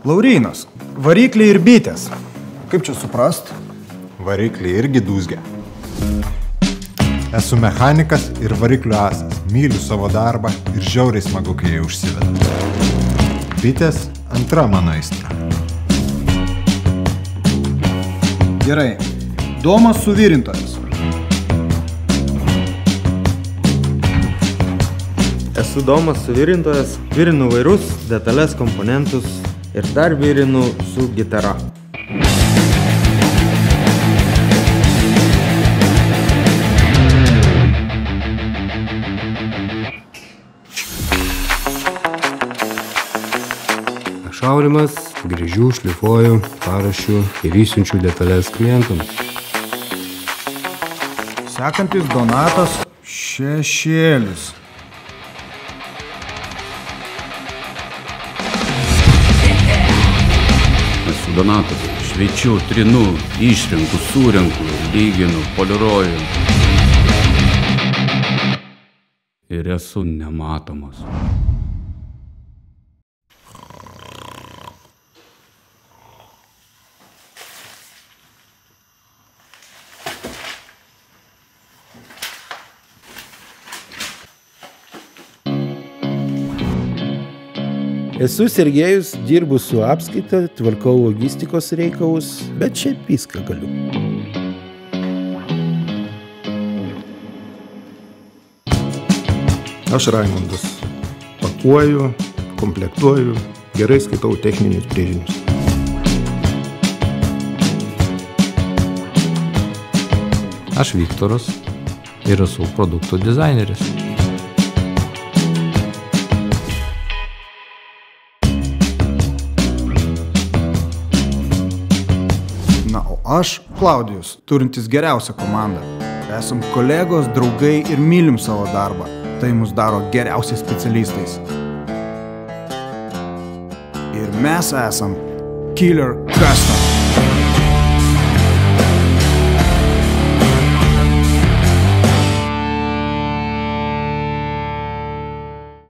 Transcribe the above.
Laurynas, varikliai ir bitės. Kaip čia suprast? Varikliai irgi dūzgia. Esu mechanikas ir variklių asas. Myliu savo darbą ir žiauriai smagu, kai jie užsiveda. Bitės antra mano aistra. Gerai. Domas suvirintojas. Esu Domas suvirintojas, virinu vairus, detalės, komponentus ir dar virinu su gitara. Aš Aurimas, grįžiu, šlifuoju, parašiu ir įsiunčiu detalės klientams. Sekantis Donatas Šešėlis. Esu Donatas. Šveičiu, trinu, išrenku, surenku, lyginu, poliruoju. Ir esu nematomas. Esu Sergejus, dirbu su apskaita, tvarkau logistikos reikalus, bet šiaip viską galiu. Aš Raimundas. Pakuoju, komplektuoju, gerai skaitau techninius brėžinius. Aš Viktoras ir esu produktų dizaineris. Na, o aš Klaudijus, turintis geriausią komandą. Esam kolegos, draugai ir mylim savo darbą. Tai mus daro geriausiais specialistais. Ir mes esam Killer Custom.